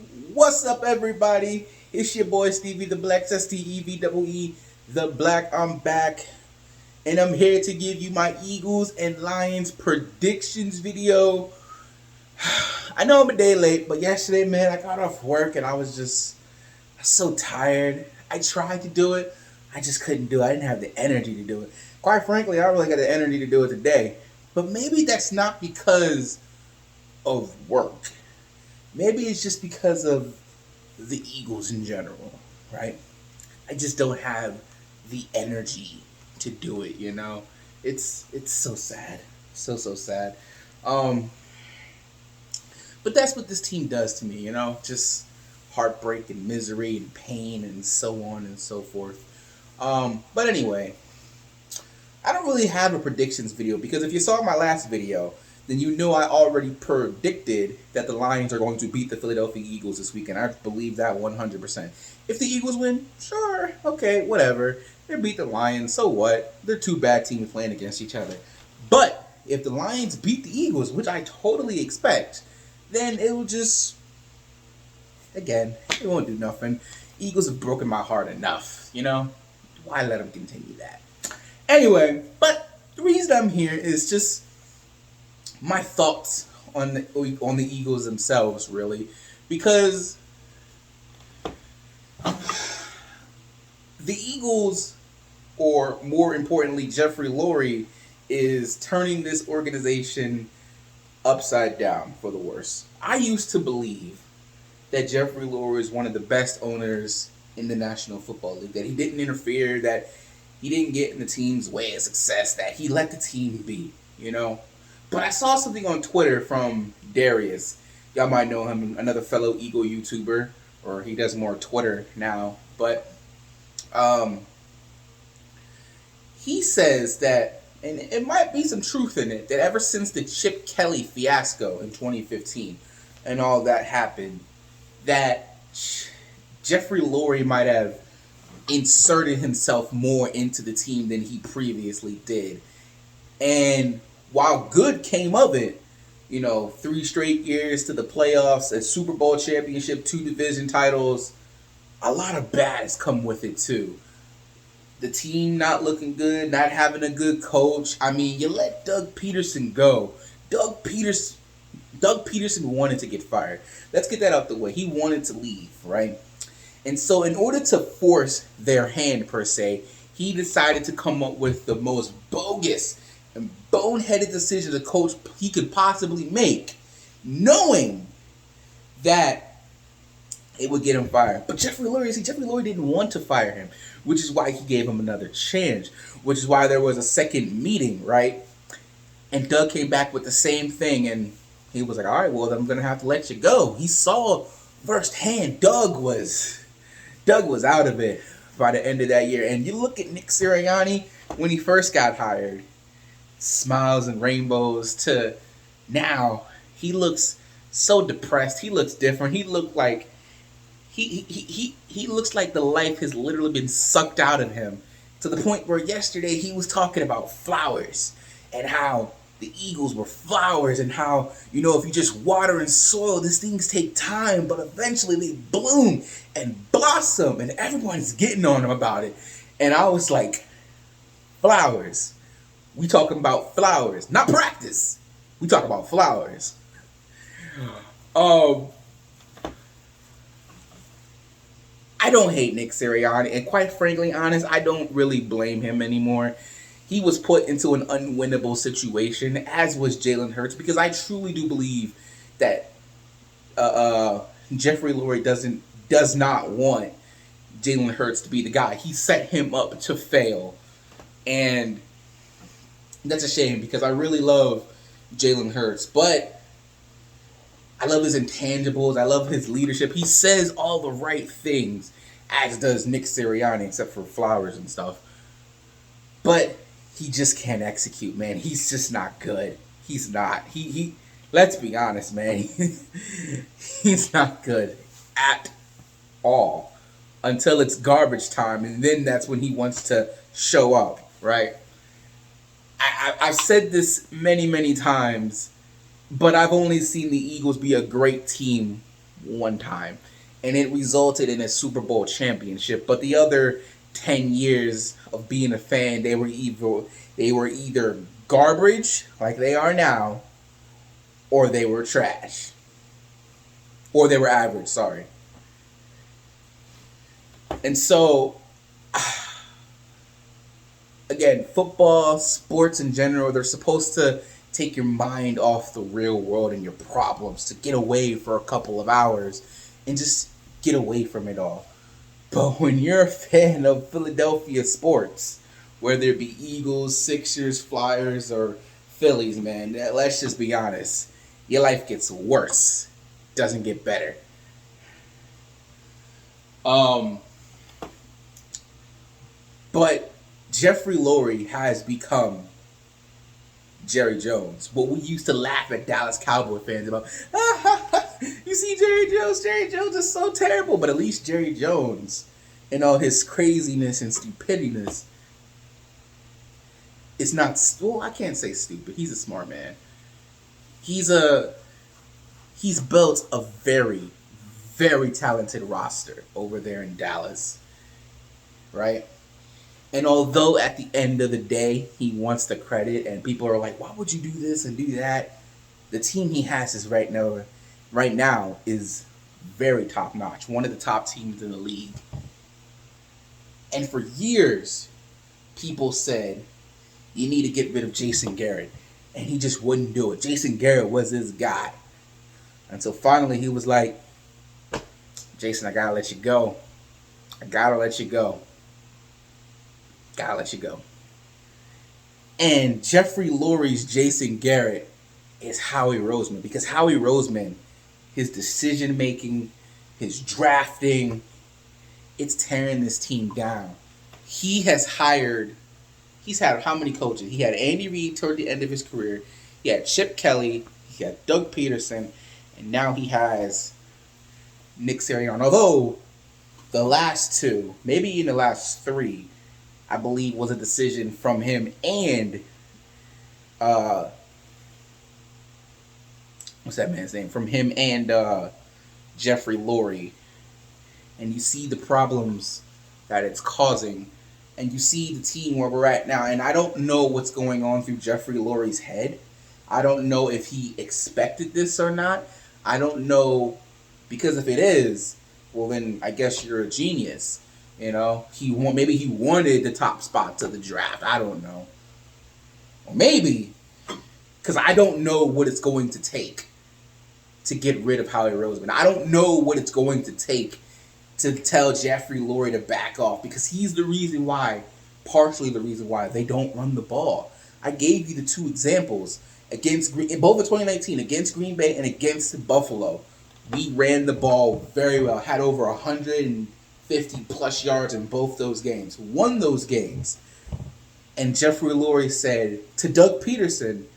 What's up, everybody? It's your boy Stevie the Black, STEVEE, the Black. I'm back, and I'm here to give you my Eagles and Lions predictions video. I know I'm a day late, but yesterday, man, I got off work and I was just so tired. I tried to do it, I just couldn't do it. I didn't have the energy to do it. Quite frankly, I really got the energy to do it today. But maybe that's not because of work. Maybe it's just because of the Eagles in general, right? I just don't have the energy to do it, you know? It's so sad. So sad. Um but that's what this team does to me, you know? Just heartbreak and misery and pain and so on and so forth. But anyway, I don't really have a predictions video because if you saw my last video, then you know I already predicted that the Lions are going to beat the Philadelphia Eagles this weekend. I believe that 100%. If the Eagles win, sure, okay, whatever. They beat the Lions, so what? They're two bad teams playing against each other. But if the Lions beat the Eagles, which I totally expect, then it will just, again, it won't do nothing. Eagles have broken my heart enough, you know? Why let them continue that? Anyway, but the reason I'm here is just my thoughts on the Eagles themselves, really, because the Eagles, or more importantly, Jeffrey Lurie, is turning this organization upside down for the worse. I used to believe that Jeffrey Lurie is one of the best owners in the National Football League. That he didn't interfere. That he didn't get in the team's way of success. That he let the team be. You know. But I saw something on Twitter from Darius. Y'all might know him, another fellow Eagle YouTuber, or he does more Twitter now. But um, he says that, and it might be some truth in it, that ever since the Chip Kelly fiasco in 2015 and all that happened, that Jeffrey Lurie might have inserted himself more into the team than he previously did. And while good came of it, you know, 3 straight years to the playoffs, a Super Bowl championship, 2 division titles, a lot of bad has come with it too. The team not looking good, not having a good coach. I mean, you let Doug Peterson go. Doug Peters Doug Peterson wanted to get fired. Let's get that out the way. He wanted to leave, right? And so in order to force their hand per se, he decided to come up with the most bogus and boneheaded decision a coach he could possibly make, knowing that it would get him fired. But Jeffrey Lurie didn't want to fire him, which is why he gave him another chance, which is why there was a second meeting, right? And Doug came back with the same thing, and he was like, all right, well, I'm going to have to let you go. He saw firsthand Doug was out of it by the end of that year. And you look at Nick Sirianni when he first got hired, smiles and rainbows, to now he looks so depressed. He looks different. He looked like he looks like the life has literally been sucked out of him, to the point where yesterday he was talking about flowers and how the Eagles were flowers, and how, you know, if you just water and soil, these things take time, but eventually they bloom and blossom, and everyone's getting on them about it. And I was like, flowers? We talking about flowers, not practice. We talk about flowers. Um, I don't hate Nick Sirianni, and quite frankly, honest, I don't really blame him anymore. He was put into an unwinnable situation, as was Jalen Hurts, because I truly do believe that Jeffrey Lurie does not want Jalen Hurts to be the guy. He set him up to fail, and that's a shame because I really love Jalen Hurts, but I love his intangibles. I love his leadership. He says all the right things, as does Nick Sirianni, except for flowers and stuff. But he just can't execute, man. He's just not good. He's not. He let's be honest, man. He's not good at all until it's garbage time, and then that's when he wants to show up, right? I've said this many, many times, but I've only seen the Eagles be a great team one time, and it resulted in a Super Bowl championship. But the other 10 years of being a fan, they were either garbage like they are now, or they were trash, or they were average. Sorry. And so, again, football, sports in general, they're supposed to take your mind off the real world and your problems, to get away for a couple of hours and just get away from it all. But when you're a fan of Philadelphia sports, whether it be Eagles, Sixers, Flyers, or Phillies, man, let's just be honest. Your life gets worse, doesn't get better. Um, but Jeffrey Lurie has become Jerry Jones. What we used to laugh at Dallas Cowboy fans about. You see Jerry Jones? Jerry Jones is so terrible. But at least Jerry Jones, in all his craziness and stupidness, is not. Well, I can't say stupid. He's a smart man. He's a. He's built a very, very talented roster over there in Dallas, right? And although at the end of the day he wants the credit, and people are like, "Why would you do this and do that?" The team he has is right now is very top notch, one of the top teams in the league. And for years, people said you need to get rid of Jason Garrett, and he just wouldn't do it. Jason Garrett was his guy, until finally he was like, "Jason, I gotta let you go. I gotta let you go. Gotta let you go." And Jeffrey Lurie's Jason Garrett is Howie Roseman, because Howie Roseman, his decision making, his drafting, it's tearing this team down. He's had how many coaches? He had Andy Reid toward the end of his career. He had Chip Kelly. He had Doug Peterson. And now he has Nick Sirianni. Although the last two, maybe even the last three, I believe was a decision from him and what's that man's name? From him and Jeffrey Lurie. And you see the problems that it's causing, and you see the team where we're at now. And I don't know what's going on through Jeffrey Lurie's head. I don't know if he expected this or not. I don't know, because if it is, well then I guess you're a genius. Maybe he wanted the top spots of the draft. I don't know. Or maybe, because I don't know what it's going to take to get rid of Howie Roseman. I don't know what it's going to take to tell Jeffrey Lurie to back off, because he's partially the reason why they don't run the ball. I gave you the two examples against both of 2019, against Green Bay and against Buffalo. We ran the ball very well, had over 150 plus yards in both those games, won those games. And Jeffrey Lurie said to Doug Peterson,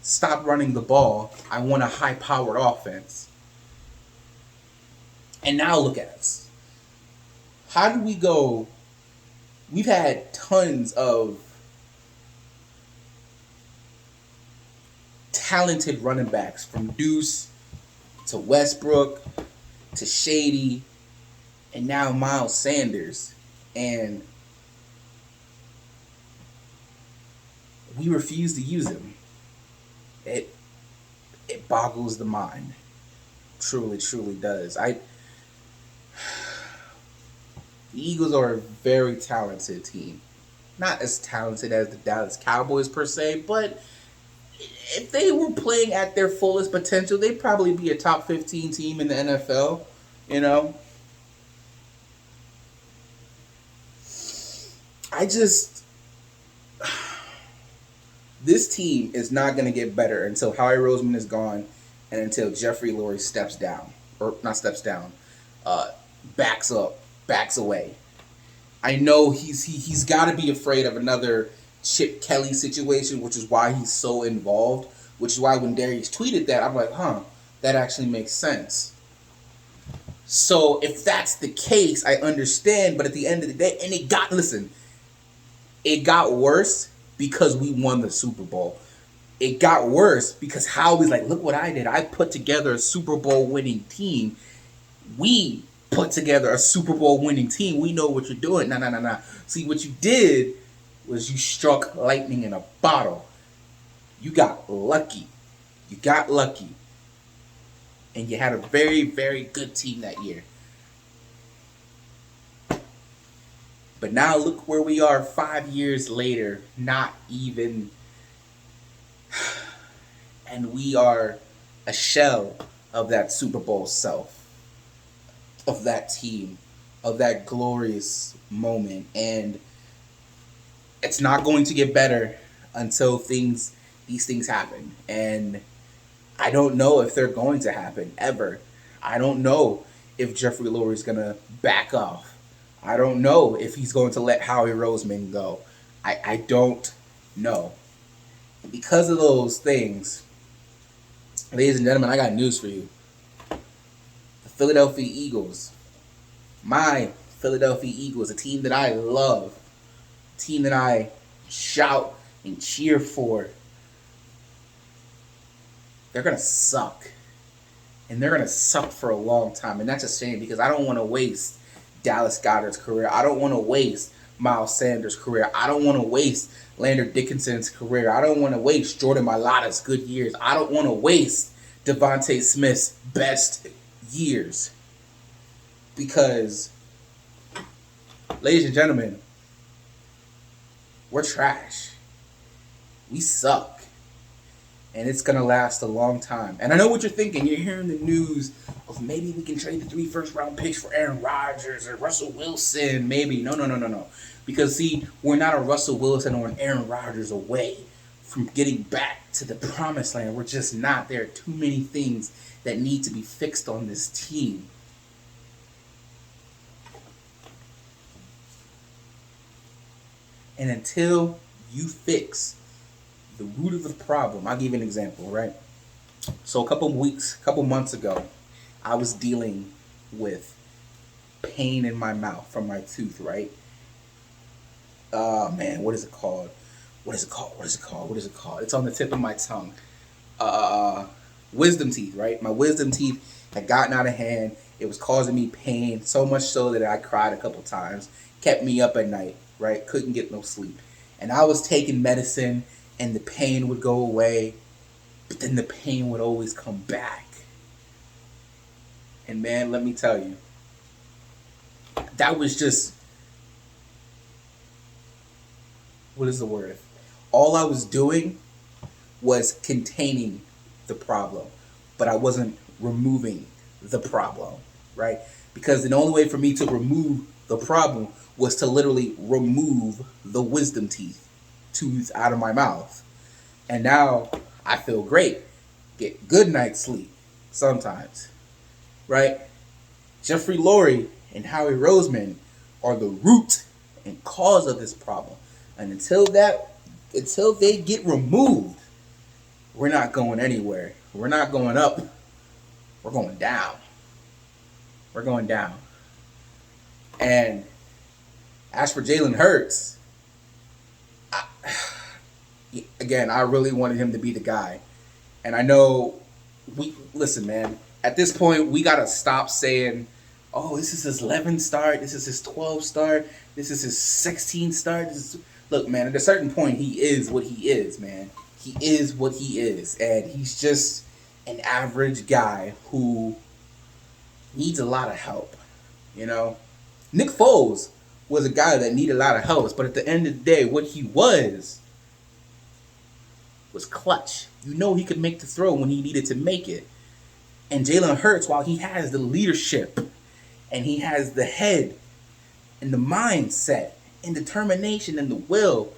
"Stop running the ball. I want a high-powered offense." And now look at us. How did we go? We've had tons of talented running backs, from Deuce to Westbrook to Shady, and now Miles Sanders. And we refuse to use him. It boggles the mind. Truly, truly does. The Eagles are a very talented team. Not as talented as the Dallas Cowboys per se, but if they were playing at their fullest potential, they'd probably be a top 15 team in the NFL, you know? This team is not going to get better until Howie Roseman is gone and until Jeffrey Lurie steps down. Or not steps down, backs up, backs away. I know he's got to be afraid of another Chip Kelly situation, which is why he's so involved, which is why when Darius tweeted that, I'm like, that actually makes sense. So if that's the case, I understand, but at the end of the day, and it got worse because we won the Super Bowl. it got worse because Howie's like, look what I did. I put together a Super Bowl winning team. We put together a Super Bowl winning team. We know what you're doing. Nah. See, what you did was you struck lightning in a bottle. You got lucky. You got lucky. And you had a very, very good team that year. But now look where we are 5 years later, not even. And we are a shell of that Super Bowl self, of that team, of that glorious moment. And it's not going to get better until these things happen. And I don't know if they're going to happen ever. I don't know if Jeffrey Lurie's going to back off. I don't know if he's going to let Howie Roseman go. I don't know. Because of those things, ladies and gentlemen, I got news for you. The Philadelphia Eagles, my Philadelphia Eagles, a team that I love, a team that I shout and cheer for, they're going to suck. And they're going to suck for a long time. And that's a shame because I don't want to waste Dallas Goedert's career. I don't want to waste Miles Sanders' career. I don't want to waste Lander Dickinson's career. I don't want to waste Jordan Mailata's good years. I don't want to waste Devontae Smith's best years. Because, ladies and gentlemen, we're trash. We suck. And it's going to last a long time. And I know what you're thinking. You're hearing the news of maybe we can trade the 3 first-round picks for Aaron Rodgers or Russell Wilson. Maybe. No. Because, see, we're not a Russell Wilson or an Aaron Rodgers away from getting back to the promised land. We're just not. There are too many things that need to be fixed on this team. And until you fix the root of the problem, I'll give you an example, right? So a couple months ago, I was dealing with pain in my mouth from my tooth, right? Man, what is it called? It's on the tip of my tongue. Wisdom teeth, right? My wisdom teeth had gotten out of hand. It was causing me pain, so much so that I cried a couple times. Kept me up at night, right? Couldn't get no sleep. And I was taking medicine, and the pain would go away, but then the pain would always come back. And man, let me tell you, that was just, what is the word? All I was doing was containing the problem, but I wasn't removing the problem, right? Because the only way for me to remove the problem was to literally remove the wisdom tooth out of my mouth. And now I feel great. Get good night's sleep sometimes, right? Jeffrey Lurie and Howie Roseman are the root and cause of this problem. And until they get removed, we're not going anywhere. We're not going up. We're going down. We're going down. And as for Jalen Hurts, I really wanted him to be the guy. And I know, listen, man, at this point, we got to stop saying, oh, this is his 11th start, this is his 12th start, this is his 16th start. Look, man, at a certain point, he is what he is, man. He is what he is. And he's just an average guy who needs a lot of help, you know? Nick Foles was a guy that needed a lot of help, but at the end of the day, what he was clutch. You know he could make the throw when he needed to make it. And Jalen Hurts, while he has the leadership and he has the head and the mindset and determination and the will,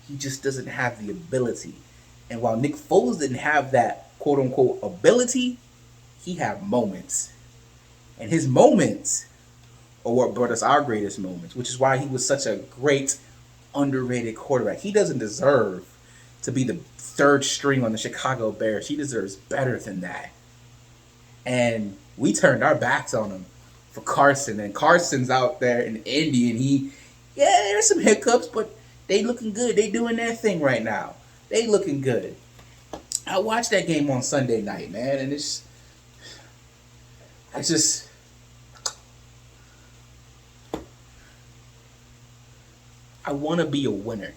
he just doesn't have the ability. And while Nick Foles didn't have that quote-unquote ability, he had moments. And his moments are what brought us our greatest moments, which is why he was such a great, underrated quarterback. He doesn't deserve to be the third string on the Chicago Bears. He deserves better than that. And we turned our backs on him for Carson. And Carson's out there in Indy, and there's some hiccups, but they looking good. They doing their thing right now. They looking good. I watched that game on Sunday night, man, and I just, I want to be a winner.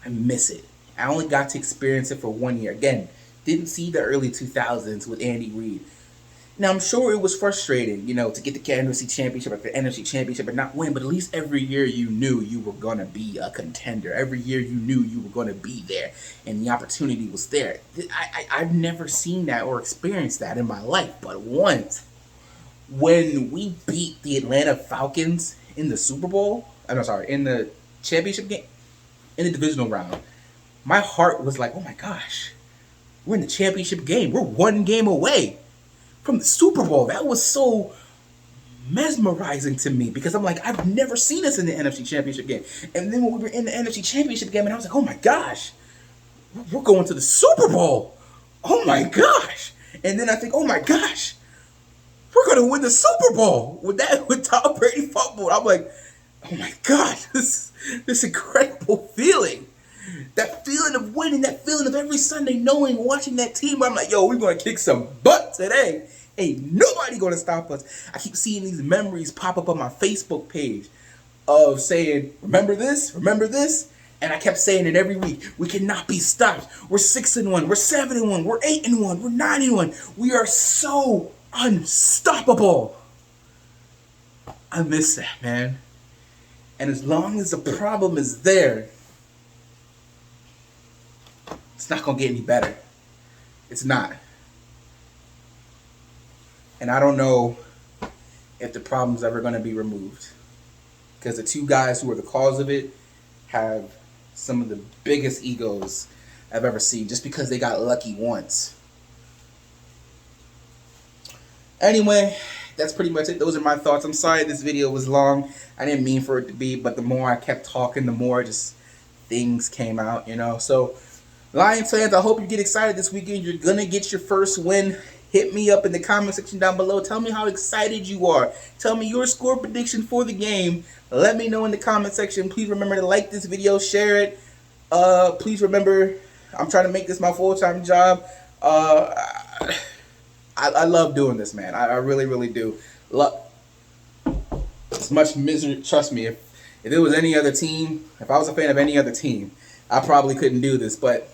I miss it. I only got to experience it for 1 year. Again, didn't see the early 2000s with Andy Reid. Now, I'm sure it was frustrating, to get the NFC Championship after NFC Championship and not win, but at least every year you knew you were going to be a contender. Every year you knew you were going to be there, and the opportunity was there. I've never seen that or experienced that in my life, but once, when we beat the Atlanta Falcons in the Super Bowl, in the championship game, in the divisional round, my heart was like, oh my gosh, we're in the championship game. We're one game away from the Super Bowl. That was so mesmerizing to me because I'm like, I've never seen us in the NFC Championship game. And then when we were in the NFC Championship game, and I was like, oh my gosh, we're going to the Super Bowl. Oh my gosh. And then I think, oh my gosh, we're going to win the Super Bowl with Tom Brady fumble. I'm like, oh my gosh, this incredible feeling. That feeling of winning, that feeling of every Sunday knowing, watching that team, I'm like, yo, we're going to kick some butt today. Ain't nobody going to stop us. I keep seeing these memories pop up on my Facebook page of saying, remember this? Remember this? And I kept saying it every week. We cannot be stopped. We're 6-1. We're 7-1. We're 8-1. We're 9-1. We are so unstoppable. I miss that, man. And as long as the problem is there, it's not going to get any better. It's not. And I don't know if the problem's ever going to be removed. Because the two guys who are the cause of it have some of the biggest egos I've ever seen. Just because they got lucky once. Anyway, that's pretty much it. Those are my thoughts. I'm sorry this video was long. I didn't mean for it to be. But the more I kept talking, the more just things came out, So, Lions fans, I hope you get excited this weekend. You're going to get your first win. Hit me up in the comment section down below. Tell me how excited you are. Tell me your score prediction for the game. Let me know in the comment section. Please remember to like this video, share it. Please remember, I'm trying to make this my full-time job. I love doing this, man. I really, really do. It's much misery. Trust me, if it was any other team, if I was a fan of any other team, I probably couldn't do this. But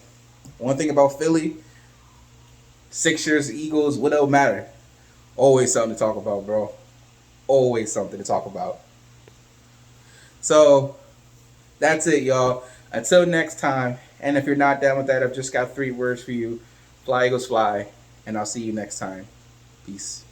one thing about Philly, Sixers, Eagles, what don't matter. Always something to talk about, bro. Always something to talk about. So, that's it, y'all. Until next time. And if you're not down with that, I've just got 3 words for you. Fly, Eagles, fly. And I'll see you next time. Peace.